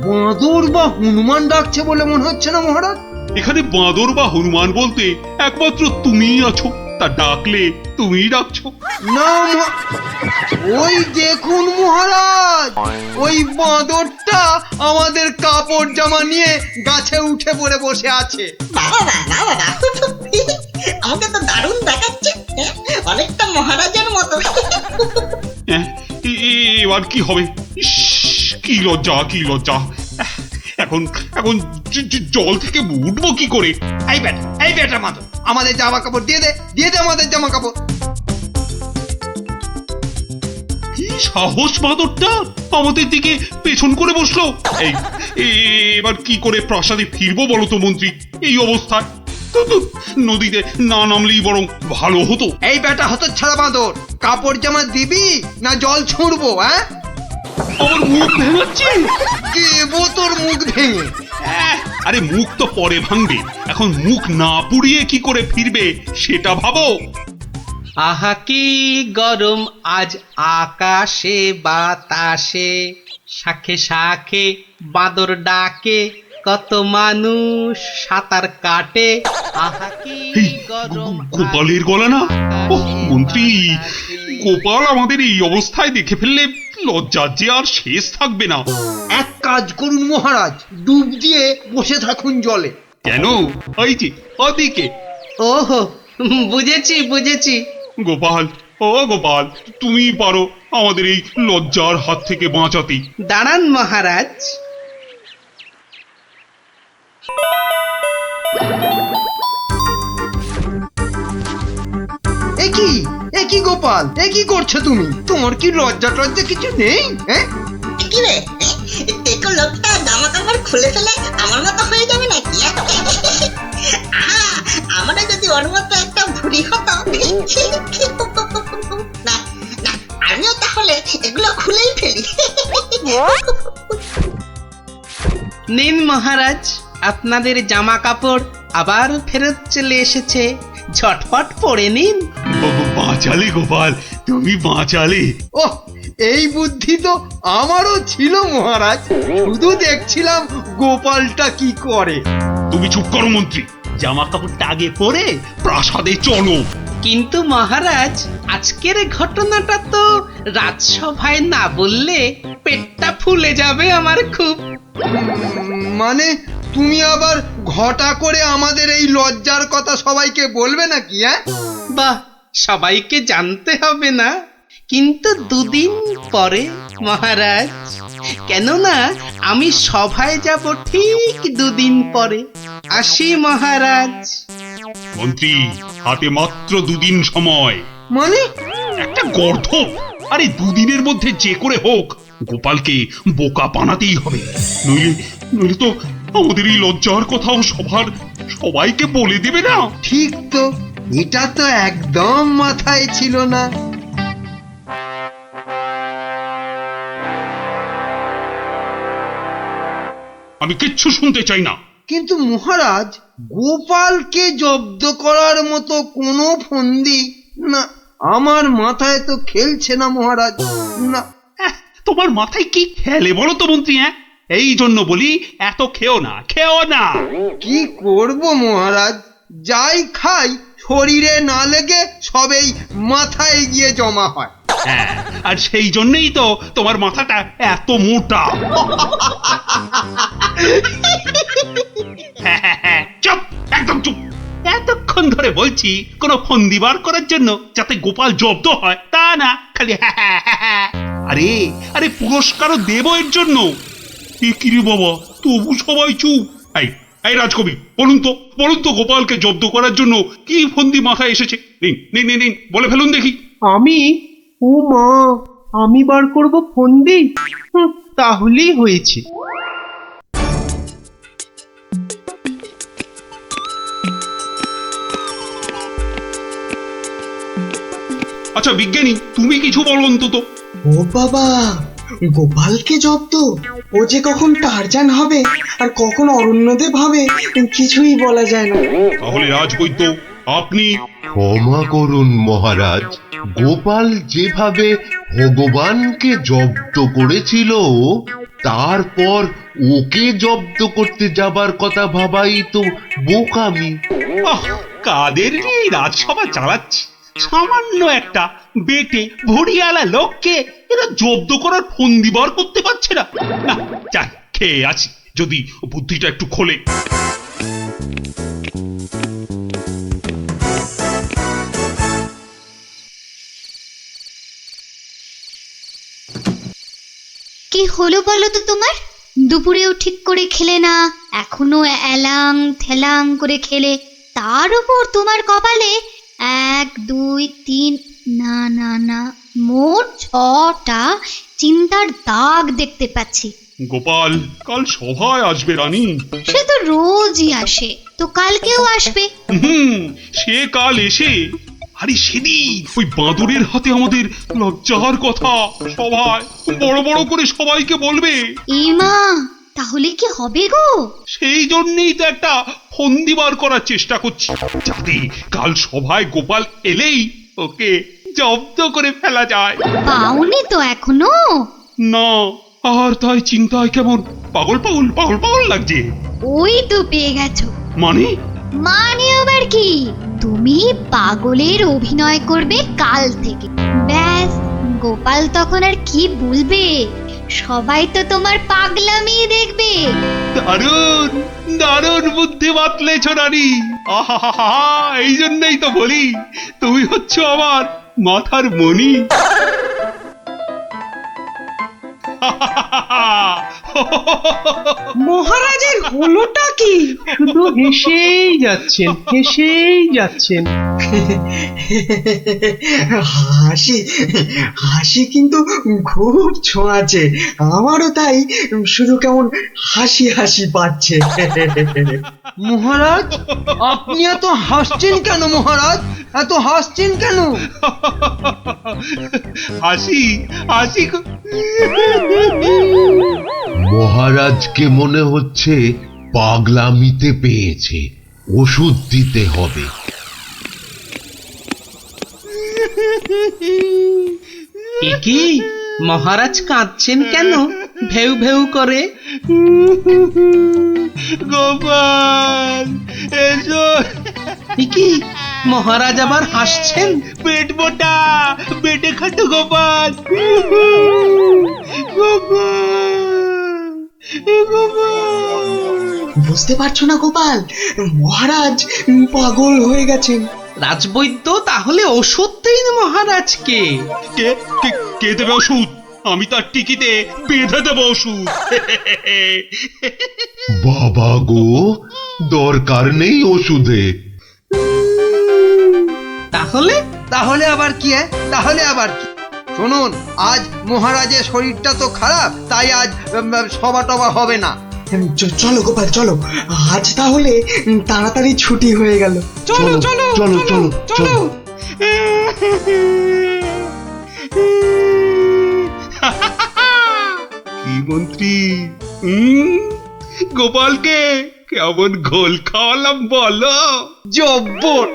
বাঁদর বা হনুমান ডাকছে বলে মনে হচ্ছে না মহারাজ? এখানে বাঁদর বা হনুমান বলতে একমাত্র তুমিই আছো, তা ডাকলে তুমিই ডাকছো। না ওই দেখুন মহারাজ, ওই বাঁদরটা আমাদের কাপড় জামা নিয়ে গাছে উঠে পড়ে বসে আছে। আমাকে তো দারুণ দেখাচ্ছে, অনেকটা মহারাজের মতো। এবার কি হবে? ইস, কি লজ্জা, কি লজ্জা। এখন এখন জল থেকে উঠবো কি করে? এই বেটা মাদর, আমাদের জামা কাপড় দিয়ে দে আমাদের জামা কাপড়। কি সাহস বাঁদরটা আমাদের দিকে পেছন করে বসলো। এবার কি করে প্রাসাদে ফিরবো বলো তো মন্ত্রী, এই অবস্থায়? নদীতে না নামলেই বরং ভালো হতো। এই বেটা হতচ্ছাড়া বাঁদর, কাপড় জামা দিবি না জল ছুঁড়বো? আমার মুখ ভেঙাচ্ছে। কে তোর মুখ ভেঙে? আরে মুখ তো পরে ভাঙবে, এখন মুখ না পুড়িয়ে কি করে ফিরবে সেটা ভাবো। আহা কি গরম আজ আকাশে বাতাসে, শাখে শাখে বাদর ডাকে, কত মানুষ সাঁতার কাটে। আহা কি গরম। গোপালের গলা না? মন্ত্রী, গোপাল আমাদের এই অবস্থায় দেখে ফেললে লজ্জার যে আর শেষ থাকবে না। এক কাজ করুন মহারাজ, ডুব দিয়ে বসে থাকুন জলে। কেন? ওই যে ওদিকে। ওহো, বুঝেছি বুঝেছি। গোপাল, ও গোপাল, তুমি পারো আমাদের এই লজ্জার হাত থেকে বাঁচাতে। দাঁড়ান মহারাজ। একি গোপাল, কি করছো তুমি? তোমার কি লজ্জা টজ্জা কিছু নেই? কি রে, দেখো লোকটা জামা কাপড় খুলে ফেলে আমার মতো হয়ে যাবে নাকি? আমরা যদি ওর মতো একটা ভুড়ি হতো। না না, আমিও তাহলে এগুলো খুলেই ফেলি। নিন মহারাজ, আপনাদের জামা কাপড় আবার ফেরত চলে এসেছে, ঝটপট পরে নিন। বাঁচালে গোপাল, তুমি বাঁচালে। ওহ, এই বুদ্ধি তো আমারও ছিল মহারাজ, শুধু দেখছিলাম গোপালটা কি করে। তুমি চুপ করো মন্ত্রী, জামা কাপড়টা আগে পরে প্রাসাদে চলো। কিন্তু মহারাজ, আজকের ঘটনাটা তো রাজসভায় না বললে পেটটা ফুলে যাবে আমার খুব। মানে তুমি আবার ঘটা করে আমাদের এই লজ্জার কথা সবাইকে বলবে নাকি? বাহ, সবাইকে জানতে হবে না, কিন্তু দুদিন পরে মহারাজ। কেননা আমি সভায় যাব ঠিক দুদিন পরে। আসি মহারাজ। মন্ত্রী, হাতে মাত্র দুদিন সময়। মানে একটা গর্ধপ। আরে দুদিনের মধ্যে যে করে হোক গোপালকে বোকা বানাতেই হবে, নইলে তো আমাদের এই লজ্জার কথাও সবাইকে বলে দেবে না। ঠিক তো, এটা তো একদম মাথায় ছিল না। আমি কিচ্ছু শুনতে চাই না। কিন্তু মহারাজ, গোপালকে জব্দ করার মতো কোনো ফন্দি না, আমার মাথায় তো খেলছে না মহারাজ। না, তোমার মাথায় কি খেলে বলো তো মন্ত্রী? এই জন্য বলি এত খেও না। কি করব মহারাজ, যাই খাই শরীরে না লেগে সবেই মাথায় গিয়ে জমা হয়। আর সেই জন্যই তো তোমার মাথাটা এত মোটা। চুপ, একদম চুপ। এতক্ষণ ধরে বলছি কোনো ফন্দি বার করার জন্য যাতে গোপাল জব্দ হয়, তা না খালি আরে আরে পুরস্কারও দেব এর জন্য। কি রে বাবা, তবু সবাই চুপ। এই রাজকবি, বলুন তো গোপালকে জব্দ করার জন্য কি ফন্দি মাথায় এসেছে? নিন বলে ফেলুন দেখি। ও মা, আমি বার করব ফন্দি? তাহলেই হয়েছে। আচ্ছা বিজ্ঞানী, তুমি কিছু বলো অন্তত। ও বাবা, গোপালকে জব্দ? ও যে কখন টারজান হবে আর কখন অরণ্যদেব হবে কিছুই বলা যায় না। তাহলে রাজবৈদ্য, আপনি। ক্ষমা করুন মহারাজ, গোপাল যেভাবে ভগবানকে জব্দ করেছিল তারপর ওকে জব্দ করতে যাবার কথা ভাবাই তো বোকামি। আহ, কাদের নিয়ে এই রাজসভা চালাচ্ছি? সামান্য একটা বেটে ভড়িয়ালা লোককে এরা জব্দ করার ফন্দি বার করতে পারছে না। না, যাই খেয়ে আছি, যদি বুদ্ধিটা একটু খোলে। কি হলো বলো তো তোমার? দুপুরেও ঠিক করে খেলে না, এখনো এলাং থেলাং করে খেলে, তার উপর তোমার কপালে 1 2 3 না না না মোট 6টা চিন্তার দাগ দেখতে পাচ্ছি। গোপাল কাল সভায় আসবে রানী। সে তো রোজই আসে, তো কালকেও আসবে। সে কাল এসে, আরে সেদিন ওই বাঁদরের হাতে আমাদের লজ্জার কথা সভায় বড় বড় করে সবাইকে বলবে। মা, তাহলে কি হবে গো? সেই জন্যই তো একটা ফন্দি বার করার চেষ্টা করছি, যাতে কাল সভায় গোপাল এলেই ওকে জব্দ করে ফেলা যায়। পাওনি তো এখনো? না, আর তাই চিন্তায় কেমন পাগল পাগল পাগল পাগল লাগছে। ওই তো পেয়ে গেছো। মানে? মানে আবার কি? তুমি পাগলের অভিনয় করবে কাল থেকে। ব্যাস, গোপাল তখন আর কি বলবে, সবাই তো তোমার পাগলামি দেখবে। দারুণ দারুণ বুদ্ধি বাতলেছ রানী। আহা, এই জন্যই তো বলি তুমি হচ্ছ আমার মাথার মণি। মহারাজের হলোটা কি? শুধু হেসেই যাচ্ছেন, হেসেই যাচ্ছেন। হাসি হাসি কিন্তু খুব ছোঁয়াছে, আমারও তাই শুধু কেমন হাসি হাসি পাচ্ছে। মহারাজ, আপনি এত হাসছেন কেন? মহারাজ, এত হাসছেন কেন? হাসি হাসি মহারাজকে মনে হচ্ছে পাগলামিতে পেয়েছে, ওষুধ দিতে হবে। কি মহারাজ কাঁদছেন কেন ভেউ ভেউ করে? গোপাল এসো। কি মহারাজ আবার হাসছেন? পেট মোটা পেটে খাটো গোপাল। গোপাল গোপাল, বুঝতে পারছো না গোপাল, মহারাজ পাগল হয়ে গেছেন। রাজবৈদ্য, তাহলে ওষুধ দিন মহারাজকে। কে কে কে দেবে ওষুধ? আমি তার টিকিতে বেঁধে দেবো ওষুধ। বাবা গো, দরকার নেই ওষুধে। তাহলে তাহলে আবার কি? তাহলে আবার কি? শুনুন, আজ মহারাজের শরীরটা তো খারাপ, তাই আজ সভা টভা হবে না। চলো গোপাল চলো, আজ তাহলে তাড়াতাড়ি ছুটি হয়ে গেল। চলো চলো চলো চলো চলো। কি মন্ত্রী, গোপালকে কেমন ঘোল খাওয়ালাম বলো? জব্বর!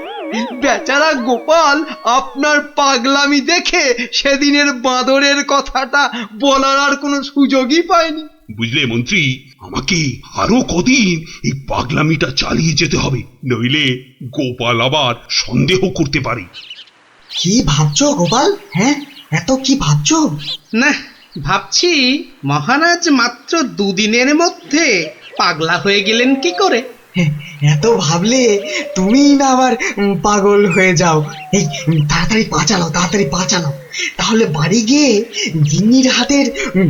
বেচারা গোপাল আপনার পাগলামি দেখে সেদিনের বাঁদরের কথাটা বলার আর কোনো সুযোগই পায়নি। বুঝলে মন্ত্রী, আমাকে আরো কদিন এই পাগলামিটা চালিয়ে যেতে হবে, নইলে গোপাল আবার সন্দেহ করতে পারে। কি ভাবছো গোপাল? হ্যাঁ, এত কি ভাবছো? না, ভাবছি মহারাজ মাত্র 2 দিনের মধ্যে পাগলা হয়ে গেলেন কি করে? এত ভাবলে তুমিই না আবার পাগল হয়ে যাও। এই তাড়াতাড়ি পা চালাও, তাহলে বাড়ি গিয়ে গিন্নির হাতের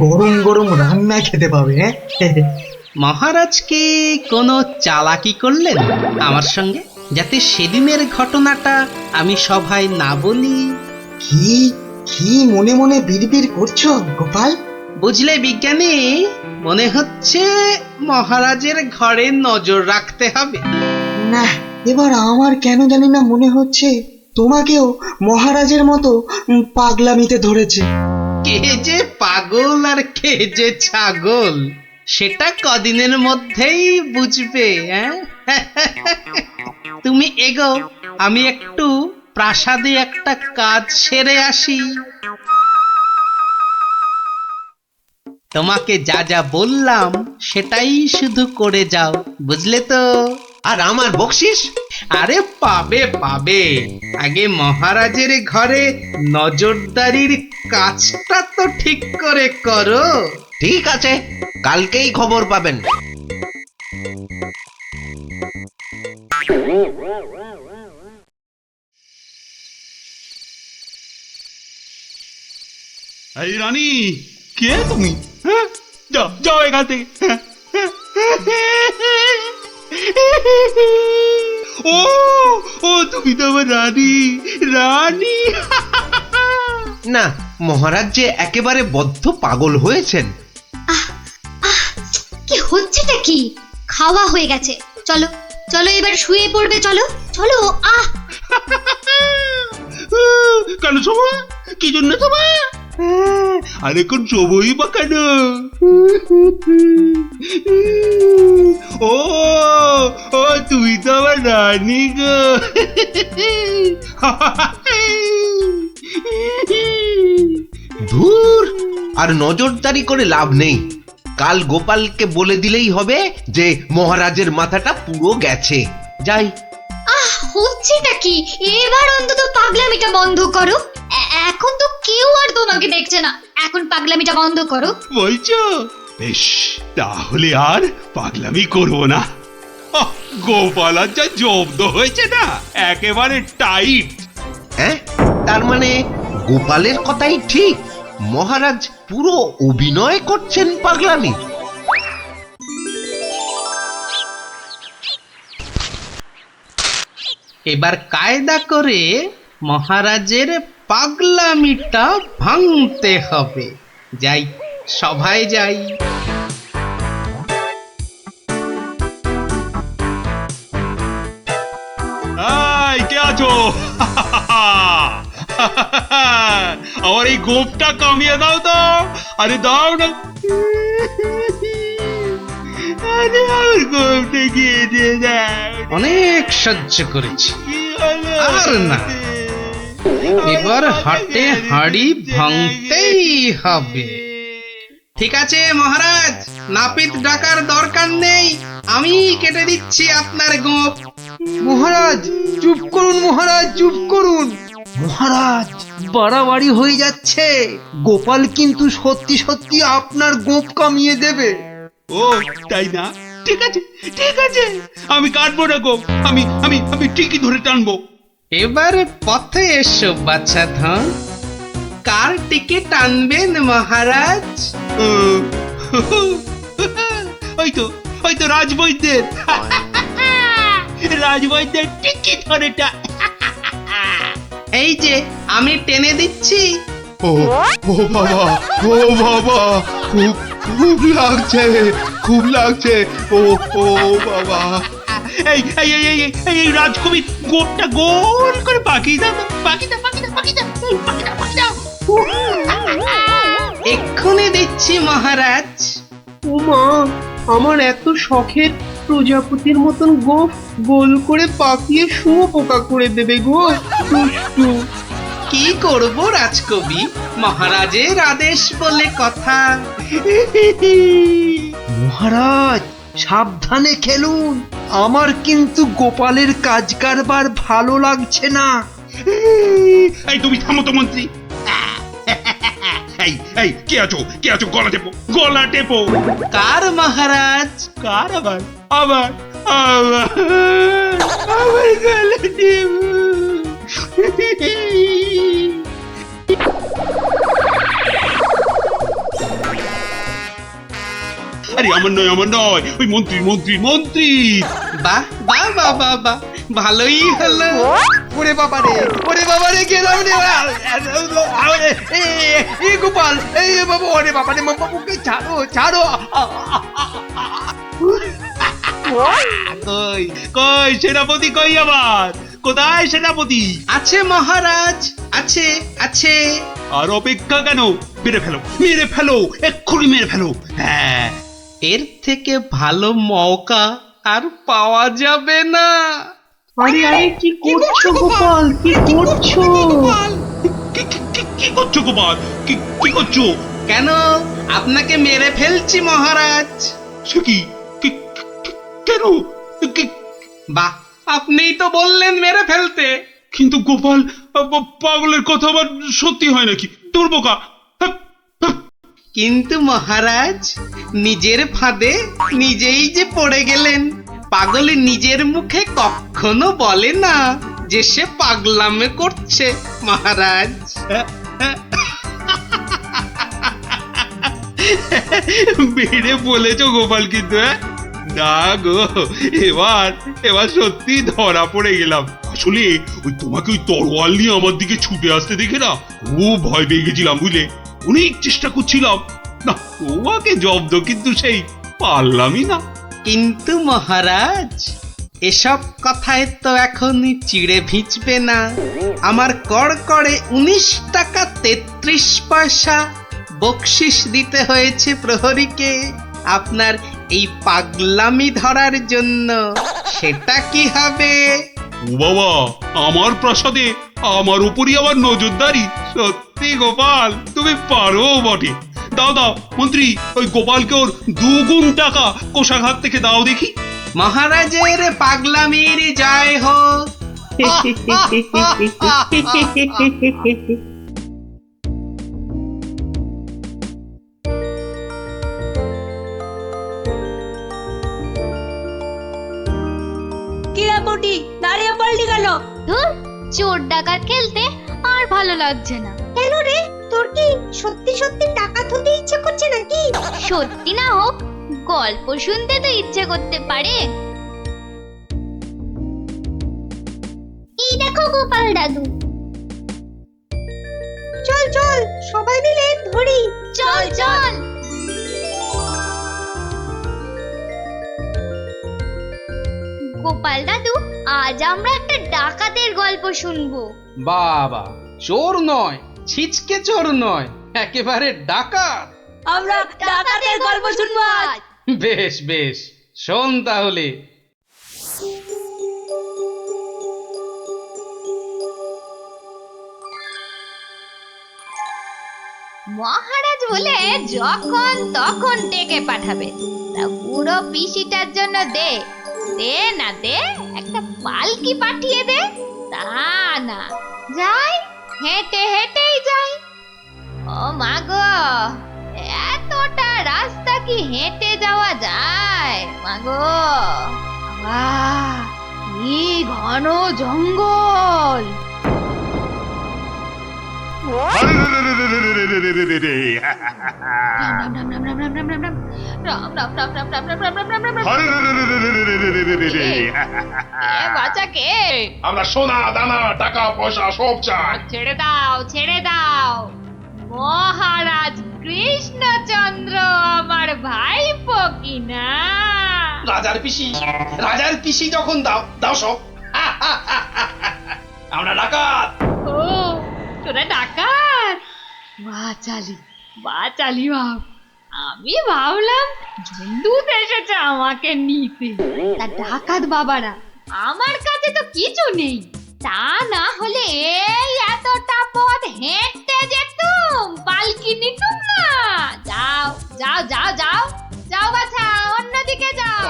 গরম গরম রান্না খেতে পাবে। হ্যাঁ, মহারাজ কি কোনো চালাকি করলেন আমার সঙ্গে, যাতে সেদিনের ঘটনাটা আমি সভায় না বলি? কি কি মনে মনে বিড়বিড় করছো গোপাল? বুঝলে বিজ্ঞানী, মনে হচ্ছে মহারাজের ঘরে নজর রাখতে হবে। না, এবার আমার কেন জানি না মনে হচ্ছে তোমাকেও মহারাজের মতো পাগলামিতে ধরেছে। কে যে পাগল আর কে যে ছাগল, সেটা কদিনের মধ্যেই বুঝবে। তুমি এগো, আমি একটু প্রাসাদে একটা কাজ সেরে আসি। তোমাকে যা যা বললাম সেটাই শুধু করে যাও, বুঝলে তো? আর আমার বকশিস? আরে পাবে পাবে, আগে মহারাজের ঘরে নজরদারির কাজটা তো ঠিক করে করো। ঠিক আছে, কালকেই খবর পাবেন। এই রানী, কে তুমি? হ্যাঁ, যাও যাও এখান থেকে। ও ও তুমি তো আমার রানী, রানী। না, মহারাজ যে একেবারে বদ্ধ পাগল হয়েছেন। কি হচ্ছেটা কি? খাওয়া হয়ে গেছে, চলো চলো এবার শুয়ে পড়বে, চলো চলো। কেন শোভা? কি জন্য শোভা? আর এখন শোভই বা কেন? ও ও তুমি তো আমার রানী গো। ধুর, আর নজরদারি করে লাভ নেই। কাল গোপালকে বলে দিলেই হবে যে মহারাজের মাথাটা পুরো গেছে। যাই। হচ্ছেটা কি? এবার অন্তত পাগলামিটা বন্ধ করো। এখন তো কেউ আর তোমাকে দেখছে না, এখন পাগলামিটা বন্ধ করো। বলছো? বেশ, তাহলে আর পাগলামি করবো না। গোপাল আর যা জব্দ হয়েছে না, একেবারে টাইট। হ্যাঁ, তার মানে গোপালের কথাই ঠিক, মহারাজ পুরো অভিনয় করছেন পাগলামি। এবার কায়দা করে মহারাজের পাগলামিটা ভাঙতে হবে। যাই, সভায় যাই। এই, কে আছো? আমার এই গোপটা কামিয়ে দাও তো। আরে দাও না। আরে আমার গোপটা গিয়ে দিয়ে দাও। অনেক সহ্য করেছি, আর না। এবার হাটে হাঁড়ি ভাঙতেই হবে। ঠিক আছে মহারাজ, নাপিত ডাকার দরকার নেই, আমি কেটে দিচ্ছি আপনার গোপ। মহারাজ চুপ করুন, মহারাজ চুপ করুন। মহারাজ, বাড়াবাড়ি হয়ে যাচ্ছে। গোপাল কিন্তু সত্যি সত্যি আপনার গোপ কামিয়ে দেবে। ও তাই না? ঠিক আছে ঠিক আছে, আমি কাটবো না গোপ, আমি আমি আমি ঠিকই ধরে টানবো। এবার পথে এসো বাচ্চা ধন, কার টিকে টানবেন মহারাজ? ওই তো রাজবৈদ্যের। রাজবৈদ্যের টিকি ধরে এই যে আমি টেনে দিচ্ছি। ও ও বাবা, ও বাবা, খুব খুব লাগছে, খুব লাগছে। ও ও বাবা। এই এই এই এই এই রাজকবি গোপটা গোল করে পাকিয়ে দাও, পাকিয়ে দাও, পাকিয়ে দাও, পাকিয়ে দাও, পাকিয়ে দাও, পাকিয়ে দাও। এক্ষুনি দিচ্ছি মহারাজ। ওমা, আমার এত শখের প্রজাপতির মতন গোফ গোল করে পাকিয়ে শুঁয়োপোকা করে দেবে গো, দুষ্টু। কি করব রাজকবি, মহারাজের আদেশ বলে কথা। মহারাজ সাবধানে খেলুন, আমার কিন্তু গোপালের কাজ কারবার ভালো লাগছে না। এই তুমি থামো তো মন্ত্রী। এই এই কে আছো, কে আছো? গলা টেপো, গলা টেপো। কার মহারাজ? কার? আবার আবার আবার আবার গলা টেপো। আরে আমার নয়, আমার নয়, ওই মন্ত্রী মন্ত্রী মন্ত্রী। বাহ বাহ বাহ বাহ বাহ, ভালোই হলো। ওরে বাবা রে, ওরে বাবা রে, গেলাম রে। এই গোপাল, এই বাবা, ওরে বাবা রে, বাবুকে ছাড়ো ছাড়ো। কই কই সেনাপতি, কই আবার? কোথায় সেনাপতি? আছে মহারাজ, আছে আছে। আর অপেক্ষা কেন? মেরে ফেলো, মেরে ফেলো, এক্ষুনি মেরে ফেলো। হ্যাঁ, এর থেকে ভালো মৌকা আর পাওয়া যাবে না। আরে আরে, কি করছো গোপাল, কি করছো? কি করছো গোপাল? কি করছো? কেন আপনাকে মেরে ফেলছি মহারাজ। সে কি কেন? বাহ, আপনিই তো বললেন মেরে ফেলতে। কিন্তু গোপাল পাগলের কথা আবার সত্যি হয় নাকি? দুর্বোকা! কিন্তু মহারাজ, নিজের ফাঁদে নিজেই যে পড়ে গেলেন। পাগল নিজের মুখে কখনো বলে না যে সে পাগলামে করছে মহারাজ। বেড়ে বলেছ গোপাল, কিন্তু না গো, এবার সত্যি ধরা পড়ে গেলাম। আসলে ওই তোমাকে ওই তরোয়াল নিয়ে আমার দিকে ছুটে আসতে দেখে না খুব ভয় পেয়ে গেছিলাম, বুঝলে? অনেক চেষ্টা করছিলাম না তোমাকে জব্দ, কিন্তু সেই পারলামই না। কিন্তু মহারাজ, এসব কথায় তো এখন চিড়ে ভিজবে না। আমার কড়কড়ে 19 টাকা 33 পয়সা বকশিস দিতে হয়েছে প্রহরীকে আপনার এই পাগলামি ধরার জন্য। সেটা কি হবে? ও বাবা, আমার প্রাসাদে আমার উপরই আবার নজরদারি! সত্যি গোপাল, তুমি পারো বটে। দাও দাও মন্ত্রী, ওই গোপালকে ওর 2 গুণ টাকা কোষাঘাত থেকে দাও দেখি। মহারাজের পাগলামির জয় হোক। কিরাপটি দাঁড়িয়ে পড়লি কেন? ধুর, চোর ডাকাত খেলতে আর ভালো লাগছে না। কেন রে, তোর কি সত্যি সত্যি টাকা তুলতে ইচ্ছে করছে নাকি? সত্যি না হোক, গল্প শুনতে তো ইচ্ছে করতে পারে। এই দেখো গোপাল দাদু। চল চল, সবাই মিলে ধরি। চল চল। গোপাল দাদু, আজ আমরা একটা ডাকাতের গল্প শুনবো। বাবা, চোর নয়, ছিচকে চোর নয়, একেবারে ডাকাত। আমরা ডাকাতের গল্প শুনবো আজ। বেশ বেশ, শোন তাহলে। মহারাজ বলে যখন তখন ডেকে পাঠাবে, তা পুরো পিসিটার জন্য দে দে না দে, একটা পালকি পাঠিয়ে দে। তা না, যাই হেঁটে হেঁটেই যাই। ও মা গো, এতটা রাস্তা কি হেঁটে যাওয়া যায়? মা গো, কি ঘন জঙ্গল! আমরা সোনা দানা টাকা পয়সা সব চাই। ছেড়ে দাও ছেড়ে দাও, মহারাজ কৃষ্ণচন্দ্র আমার ভাইপো কিনা। রাজার পিসি যখন দাও দাও সব। আমরা ডাকাত। ও, তোরা ডাকাত? বাচালি বাচালি ভাব। আমি ভাবলাম ঝুন্ডুত এসেছে আমাকে নিতে। তা ডাকাত বাবারা, আমার কাছে তো কিছু নেই। তা না হলে এই এতটা পথ হেঁটে যেতুম, পালকি নিতুম না। যাও যাও যাও যাও যাও বাছা, অন্যদিকে যাও।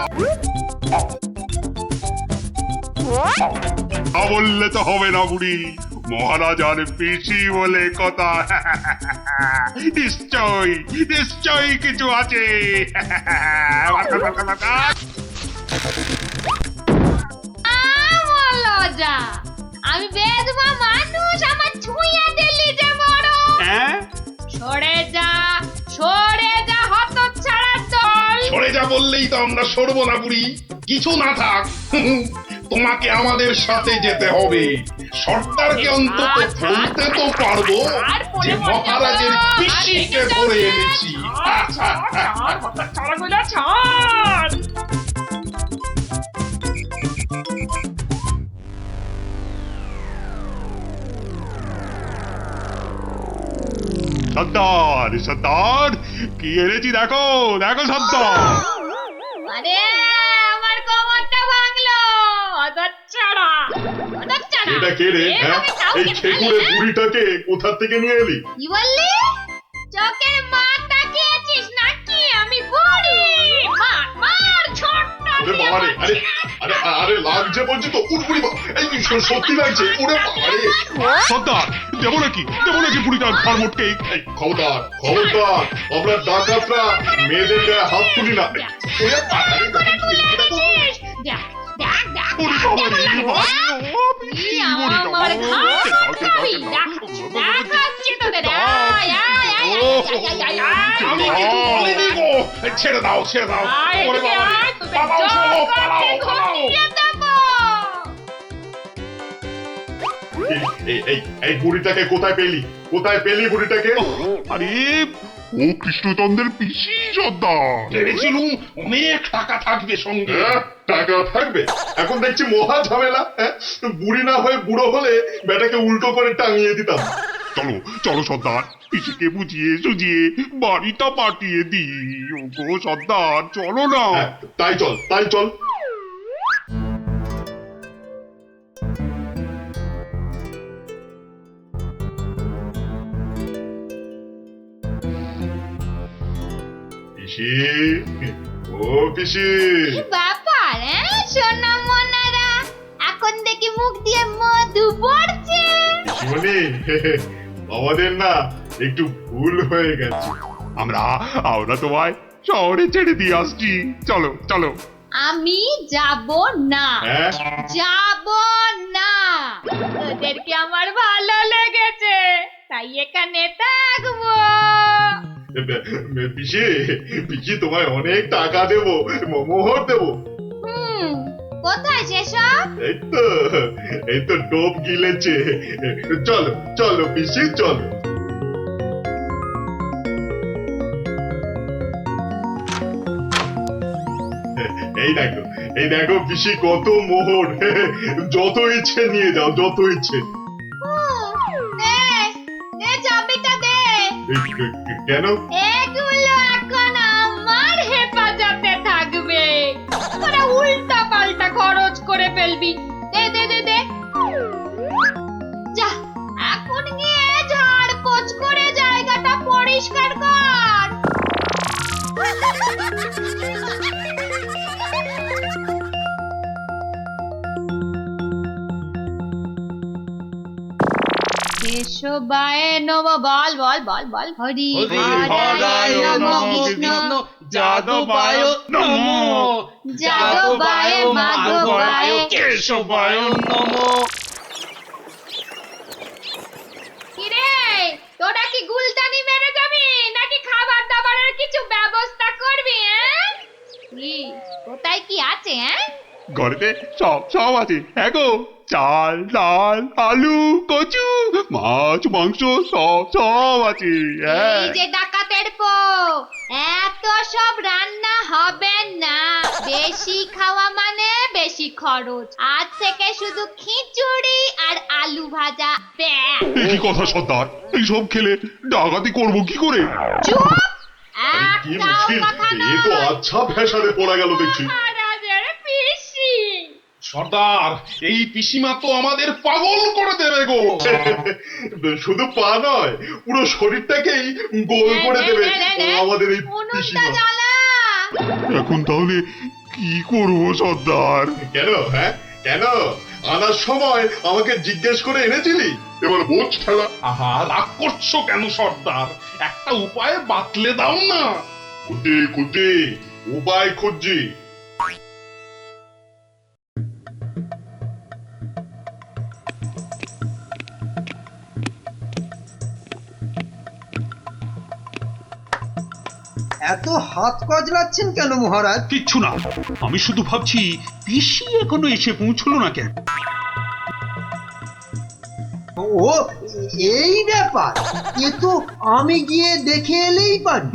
বললে তো হবে না বুড়ি, মহারাজ আর পিসি বলে কথা। নিশ্চয়ই কিছু আছে। লজ্জা, আমি বেদমা মানুষ, আমার ছুঁয়ে দিলি যে বড়। সরে যা হতচ্ছাড়ার দল। সরে যা বললেই তো আমরা সরবো না বুড়ি, কিছু না থাক। তোমাকে আমাদের সাথে যেতে হবে। সর্দারকে অন্তত বলতে তো পারবো যে মহারাজের পিসিকে ধরে এনেছি। সর্দার কি এনেছি দেখো সর্দার। আরে আমার কোমরটা ভাঙলো, হতচ্ছাড়া। এটা কে রে? এই খেকুড়ে বুড়িটাকে কোথা থেকে নিয়ে এলি? কি বললি? চোখের মাথা খেয়েছি লাগছে বলছি তো উঠ বুড়ি এই সত্যি লাগছে ওরে বাবারে সর্দার দেবো নাকি বুড়িটার ঘর মোটকে এই খবরদার খবরদার আমরা ডাকাতরা মেয়েদের গায়ে হাত তুলি না ওরে বাবারে ছেড়ে দাও ওরে বাবারে পালাও পালাও এই বুড়িটাকে কোথায় পেলি বুড়িটাকে আরে ও কৃষ্ণচন্দ্রের পিসি সর্দার ভেবেছিলুম অনেক টাকা থাকবে সঙ্গে টাকা থাকবে এখন দেখছি মহা ঝামেলা বুড়ি না হয়ে বুড়ো হলে বেটাকে উল্টো করে টাঙিয়ে দিতাম চলো সর্দার পিসিকে বুঝিয়ে সুঝিয়ে বাড়িটা পাঠিয়ে দিই ওগো সর্দার চলো না তাই চল পিসি ও পিসি ব্যাপার সোনা মনারা এখন দেখি মুখ দিয়ে মধু পড়ছে। পিসিমণি আমাদের না একটু ভুল হয়ে গেছে আমরা তোমায় শহরে ছেড়ে দিয়ে আসছি চলো আমি যাব না হ্যাঁ যাব না তোদেরকে আমার ভালো লেগেছে তাই এখানে থাকবো। পিসি তোমায় অনেক টাকা দেবো মোহর দেবো কোথায় সেসব? এই তো ডোব গিলেছে চলো পিসি চলো এই দেখো পিসি কত মোহর যত ইচ্ছে নিয়ে যাও যত ইচ্ছে চাবিটা দে। কেন এগুলো এখন আমার হেফাজতে থাকবে তোরা উল্টা পাল্টা খরচ করে ফেলবি। দে দে দে দে যা এখন গিয়ে ঝাড় পোছ করে জায়গাটা পরিষ্কার কর। কেশবায় নম বল হরি হরায় নম কৃষ্ণ যাদবায় নমো যাদবায় মাধবায় কেশবায় নমো। কিরে তোরা কি গুলতানি মেরে যাবি নাকি খাবার দাবারের কিছু ব্যবস্থা করবি? কি কোথায় কি আছে? ঘরেতে সব আছে গো চাল ডাল আলু কচু মাছ মাংস সব আছে এই যে ডাকাতের পো এত সব রান্না হবে না বেশি খাওয়া মানে বেশি খরচ আজ থেকে শুধু খিচুড়ি আর আলু ভাজা ব্যাস। কি কথা সর্দার এইসব খেলে ডাকাতি করবো কি করে? চুপ কি একটাও মুশকিল কথা এ তো নয়। আচ্ছা ভেসালে পড়া গেল দেখছি মহারাজের পিসি সর্দার এই পিসিমা তো আমাদের পাগল করে দেবে গো শুধু পা নয় পুরো শরীরটাকেই গোল করে দেবে আমাদের এই উনুনটা পিসিমা জ্বালা। এখন তাহলে কি করবো সর্দার? কেন আনার সময় আমাকে জিজ্ঞেস করে এনেছিলি এবার বোঝ খেলা আহা রাগ করছো কেন সর্দার একটা উপায় বাতলে দাও না কুটি উপায় খুঁজছি এত হাত কজলাচ্ছেন কেন মহারাজ? কিচ্ছু না আমি শুধু ভাবছি পিসি এখনো এসে পৌঁছলো না কেন? ও এই ব্যাপার, এ তো আমি গিয়ে দেখে এলেই পারি।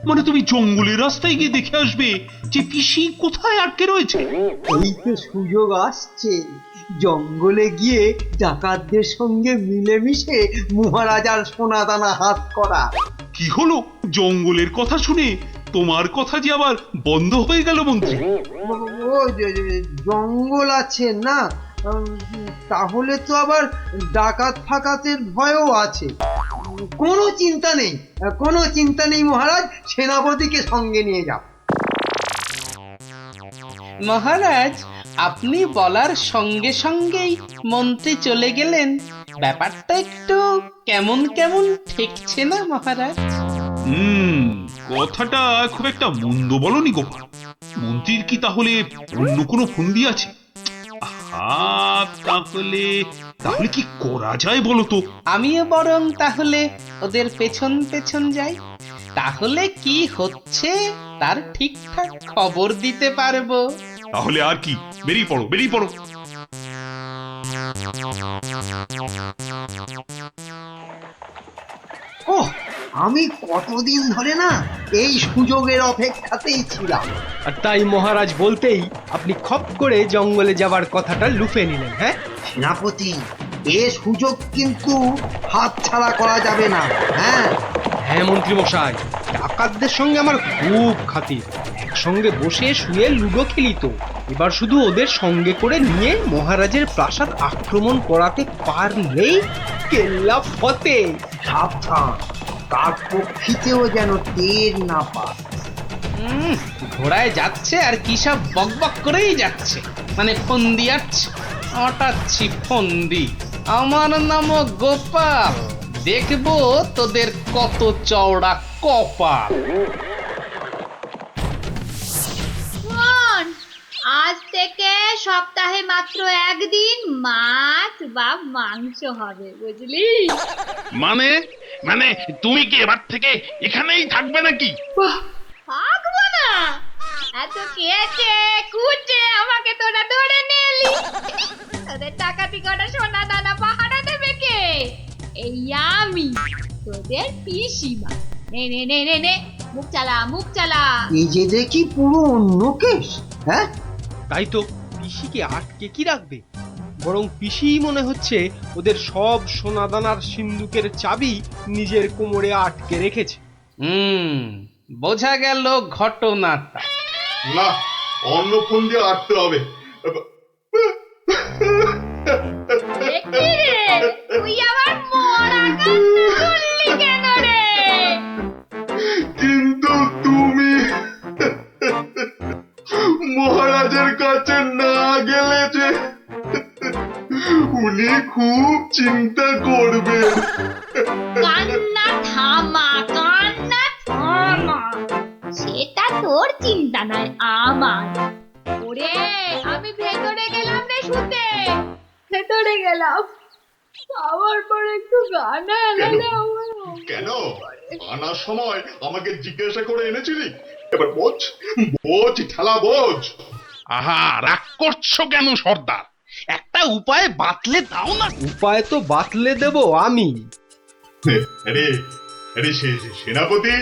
মানে তুমি জঙ্গলের রাস্তায় গিয়ে দেখে আসবে যে পিসি কোথায় আটকে রয়েছে? এই তো সুযোগ আসছে, জঙ্গলে গিয়ে ডাকাতদের সঙ্গে মিলেমিশে মহারাজার সোনাদানা হাত করা। কি হলো জঙ্গলের কথা শুনে তোমার কথা যে আবার বন্ধ হয়ে গেল মন্ত্রী? ও জঙ্গল আছে না, তাহলে তো আবার ডাকাত ফাকাতের ভয়ও আছে। কোনো চিন্তা নেই মহারাজ, সেনাপতিকে সঙ্গে নিয়ে যাও। মহারাজ আপনি বলার সঙ্গে সঙ্গেই মন্ত্রী চলে গেলেন, ব্যাপারটা একটু কেমন কেমন ঠেকছে না মহারাজ? কথাটা খুব একটা মন্দ বলনি গোপাল। মন্ত্রীর কি তাহলে অন্য কোনো ফন্দি আছে? তাহলে তাহলে কি করা যায় বলো তো? আমিও বরং তাহলে ওদের পেছন পেছন যাই, তাহলে কি হচ্ছে তার ঠিকঠাক খবর দিতে পারবো। তাহলে আর কি, বেরিয়ে পড়ো বেরিয়ে পড়ো। ওহ, আমি কতদিন ধরে না এই সুযোগের অপেক্ষাতেই ছিলাম। আর তাই মহারাজ বলতেই আপনি খপ করে জঙ্গলে যাবার কথাটা লুফে নিলেন। হ্যাঁ সেনাপতি, এ সুযোগ কিন্তু হাতছাড়া করা যাবে না। হ্যাঁ হ্যাঁ মন্ত্রী মশাই, ডাকাতদের সঙ্গে আমার খুব খাতির। একসঙ্গে বসে শুয়ে লুডো খেলি তো। এবার শুধু ওদের সঙ্গে করে নিয়ে মহারাজের প্রাসাদ আক্রমণ করাতে পারলেই কেল্লা ফতে। সাবধান, কাক পক্ষীতেও যেন টের না পায়। ঘোড়ায় যাচ্ছে আর কি সব বকবক করেই যাচ্ছে, মানে ফন্দি আটছে, আটাচ্ছি ফন্দি। আমার নাম গোপাল, দেখবো তোদের কত চওড়া কপাল। শোন, আজ থেকে সপ্তাহে মাত্র একদিন মাছ বা মাংস হবে, বুঝলি? মানে মানে তুমি কি এবার থেকে এখানেই থাকবে নাকি? থাকবো না? এত কেটে কুটে আমাকে তোরা ধরে নিয়ে এলি। তোদের টাকাতি কটা সোনা দানা পাহারা দেবে কে? এই আমি, তোদের পিসিমা। নে নে নে নে নে, মুখ চালা মুখ চালা। এই যে দেখি পুরো অন্য কেস। হ্যাঁ, তাই তো, পিসিকে আটকে কি রাখবে? বরং পিসি মনে হচ্ছে ওদের সব সোনাদানার সিন্ধুকের চাবি নিজের কোমরে আটকে রেখেছে। বোঝা গেল ঘটনাটা। না, অন্য ফোন দিয়ে আটতে হবে। দেখি রে, তুই আবার মরা কান্না করলি কেন রে? কিন্তু তুমি মহারাজের কাছে না গেলে যে উনি খুব চিন্তা করবেন। কান্না থামা, কান্না থামা। সেটা তোর চিন্তা নয়, আমার। ওরে, আমি ভেতরে গেলাম রে শুতে, ভেতরে গেলাম। খাওয়ার পর একটু গানা এনে কেন আনার সময় আমাকে জিজ্ঞাসা করে এনেছিলি? এবার বোঝ, বোঝ ঠেলা বোঝ। আহা, রাগ করছো কেন সর্দার? একটা উপায় বাতলে দাও না। উপায় তো বাতলে দেব আমি। আরে আরে সেনাপতি,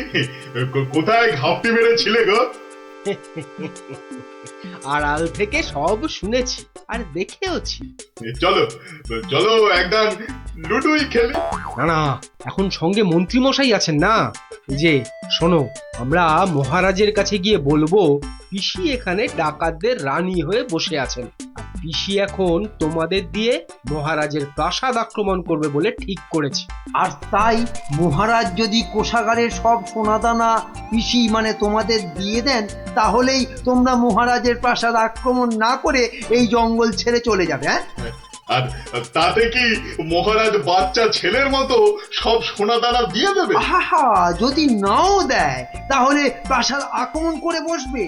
কোথায় ঘাপটি মেরেছিলে গো? আড়াল থেকে সব শুনেছি আর দেখেওছি। চলো চলো, একদম লুডুই খেলি। না না, এখন সঙ্গে মন্ত্রী মশাই আছেন না। এই যে শোনো, আমরা মহারাজের কাছে গিয়ে বলবো পিসি এখানে ডাকাতদের রানী হয়ে বসে আছেন, আর পিসি এখন তোমাদের দিয়ে মহারাজের প্রাসাদ আক্রমণ করবে বলে ঠিক করেছে। আর তাই মহারাজ যদি কোষাগারের সব সোনাদানা পিসি মানে তোমাদের দিয়ে দেন, তাহলেই তোমরা মহারাজের প্রাসাদ আক্রমণ না করে এই জঙ্গল ছেড়ে চলে যাবে। হ্যাঁ, আর তাতে কি মহারাজ বাচ্চা ছেলের মতো সব সোনা দানা দিয়ে দেবে? আহা, যদি নাও দেয় তাহলে প্রাসাদ আক্রমণ করে বসবে।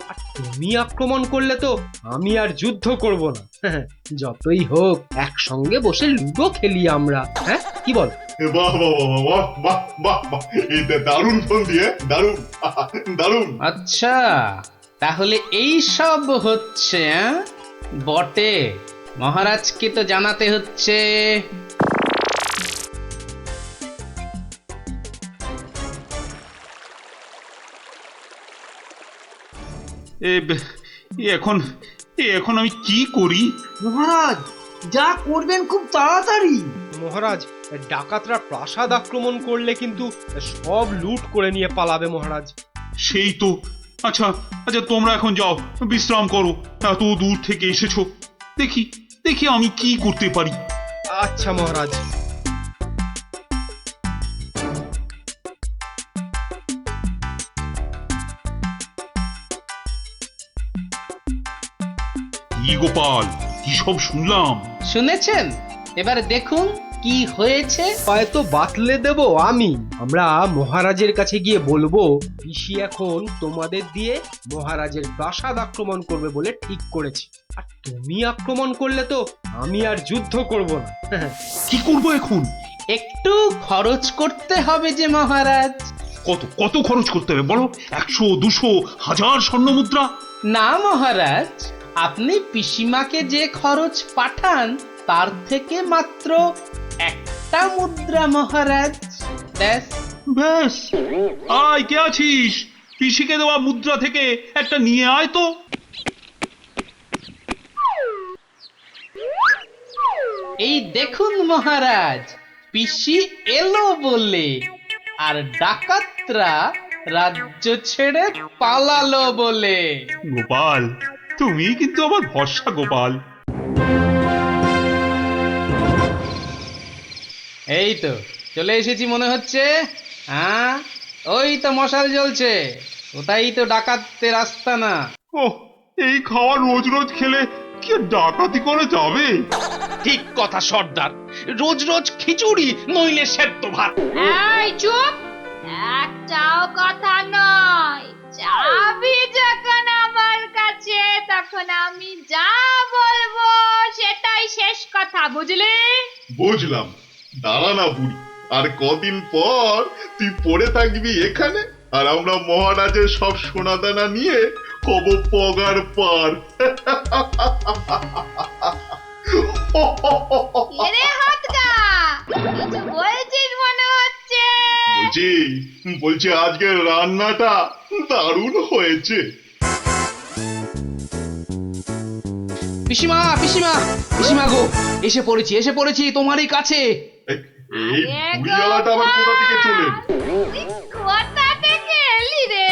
আর তুমি আক্রমণ করলে তো আমি আর যুদ্ধ করব না। যতই হোক একসঙ্গে বসে লুডো খেলি আমরা। হ্যাঁ, কি বল? বাহ বাহ বাহ বাহ বাহ বাহ বাহ, এটা দারুণ ফোন দিয়ে, দারুণ দারুণ। আচ্ছা, তাহলে এই সব হচ্ছে বটে। মহারাজকে তো জানাতে হচ্ছে। এখন আমি কি করি? মহারাজ, যা করবেন খুব তাড়াতাড়ি। মহারাজ, ডাকাতরা প্রাসাদ আক্রমণ করলে কিন্তু সব লুট করে নিয়ে পালাবে মহারাজ। সেই তো। আচ্ছা আচ্ছা, তোমরা এখন যাও, বিশ্রাম করো। এত দূর থেকে এসেছো, দেখি দেখি আমি কি করতে পারি। আচ্ছা মহারাজ। কি গোপাল, কি সব শুনলাম? শুনেছেন? এবার দেখুন কি হয়েছে। হয়তো বাতলে দেব আমি। আমরা মহারাজের কাছে গিয়ে বলবো পিসি এখন তোমাদের দিয়ে মহারাজের প্রাসাদ আক্রমণ করবে বলে ঠিক করেছে। আর তুমি আক্রমণ করলে তো আমি আর যুদ্ধ করব না। কি করব এখন? একটু খরচ করতে হবে যে মহারাজ। কত কত খরচ করতে হবে বলো? 100, 200, 1000 স্বর্ণ মুদ্রা? না মহারাজ, আপনি পিসিমাকে যে খরচ পাঠান তার থেকে মাত্র একটা মুদ্রা মহারাজ। ব্যাস। ব্যাস? আয়, কে আছিস? পিসিকে দেওয়া মুদ্রা থেকে একটা নিয়ে আয় তো। এই দেখুন মহারাজ, পিসি এলো বলে, আর ডাকাতরা রাজ্য ছেড়ে পালালো বলে। গোপাল, তুমি কিন্তু আমার ভরসা গোপাল। এই তো চলে এসেছি মনে হচ্ছে। হ্যাঁ, ওই তো মশাল জ্বলছে, ওটাই তো ডাকাতদের আস্তানা। ওহ, এই খাওয়া রোজ রোজ খেলে কি আর ডাকাতি করে যাবে? ঠিক কথা সর্দার, রোজ রোজ খিচুড়ি নইলে সেদ্ধ ভাত। এই চুপ, একটাও কথা নয়। চাবি যখন আমার কাছে, তখন আমি যা বলবো সেটাই শেষ কথা, বুঝলি? বুঝলাম। দাঁড়া না বুড়ি, আর কদিন পর তুই পড়ে থাকবি এখানে, আর আমরা মহারাজের সব সোনাদানা নিয়ে কব পগার পার। এরে হাতগা, কিছু বলছিস মনে হচ্ছে। বলছি আজকের রান্নাটা দারুণ হয়েছে। পিসিমা পিসিমা পিসিমা গো, এসে পড়েছি তোমারই কাছে। এই বুড়িওয়ালাটা আবার কোথা থেকে চলে? কোথা থেকে এলি রে?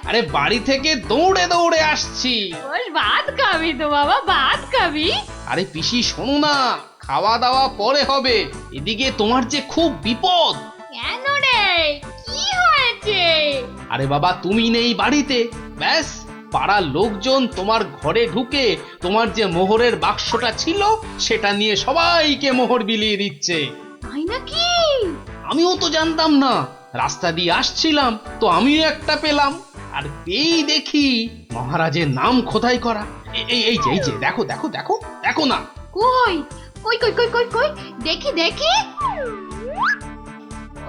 আরে বাড়ি থেকে দৌড়ে দৌড়ে আসছি। বল, ভাত খাবি তো বাবা, ভাত খাবি? আরে পিসি শোনো না, খাওয়া দাওয়া পরে হবে, এদিকে তোমার যে খুব বিপদ। কেন রে, কি হয়েছে? আরে বাবা, তুমি নেই বাড়িতে, ব্যাস পাড়ার লোকজন তোমার ঘরে ঢুকে তোমার যে মোহরের বাক্সটা ছিল সেটা নিয়ে সবাইকে মোহর বিলিয়ে দিচ্ছে। তাই নাকি? আমিও তো জানতাম না, রাস্তা দিয়ে আসছিলাম তো আমিও একটা পেলাম, আর পেয়েই দেখি মহারাজের নাম খোদাই করা। এই যে দেখো দেখো দেখো দেখো না। কই কই কই কই কই কই, দেখি দেখি।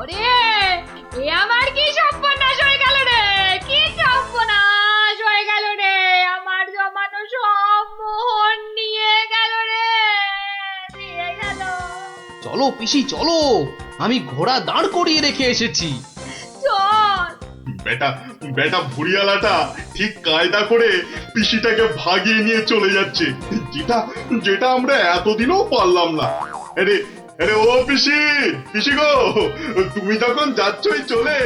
ওরে, এ আমার কি সর্বনাশ হয়ে গেল রে, কি সর্বনাশ হয়ে গেল রে, আমার জমানো সব মোহর নিয়ে গেল রে, নিয়ে গেল। চলো পিসি চলো, আমি ঘোড়া দাঁড় করিয়ে রেখে এসেছি। চল। বেটা ভুড়িয়ালাটা ঠিক কায়দা করে পিসিটাকে ভাগিয়ে নিয়ে চলে যাচ্ছে, যেটা আমরা এতদিনও পারলাম না। আরে আরে ও পিসি গো, তুমি যখন যাচ্ছই চলে,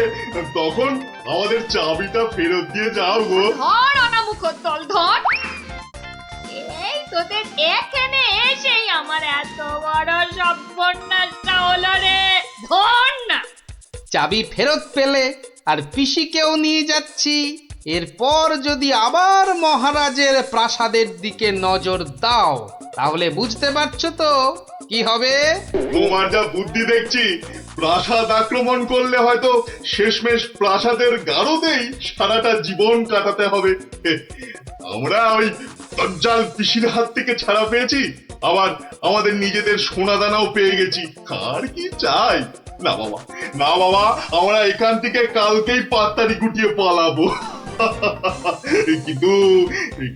তখন আমাদের চাবিটা ফেরত দিয়ে যাও গো। ধর অনামুখ তল ধর। এই তোদের এখানে এসেই আমার এত বড় সর্বনাশটা হলো রে, ধর না। চাবি ফেরত পেলে আর পিসিকেও নিয়ে যাচ্ছি। এরপর যদি আবার মহারাজের প্রাসাদের দিকে নজর দাও তাহলে বুঝতে পারছো তো কি হবে। তোমার যা বুদ্ধি দেখছি, প্রাসাদ আক্রমণ করলে হয়তো শেষমেশ প্রাসাদের গারদেই সারাটা জীবন কাটাতে হবে। আমরা ওই দজ্জাল পিসির হাত থেকে ছাড়া পেয়েছি, আবার আমাদের নিজেদের সোনাদানাও পেয়ে গেছি, আর কি চাই? না বাবা, আমরা এখান থেকে কালকেই পাত্তারি গুটিয়ে পালাবো।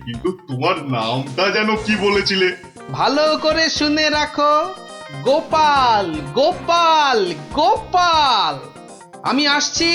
কিন্তু তোমার নামটা যেন কি বলেছিলে? ভালো করে শুনে রাখো, গোপাল গোপাল গোপাল। আমি আসছি।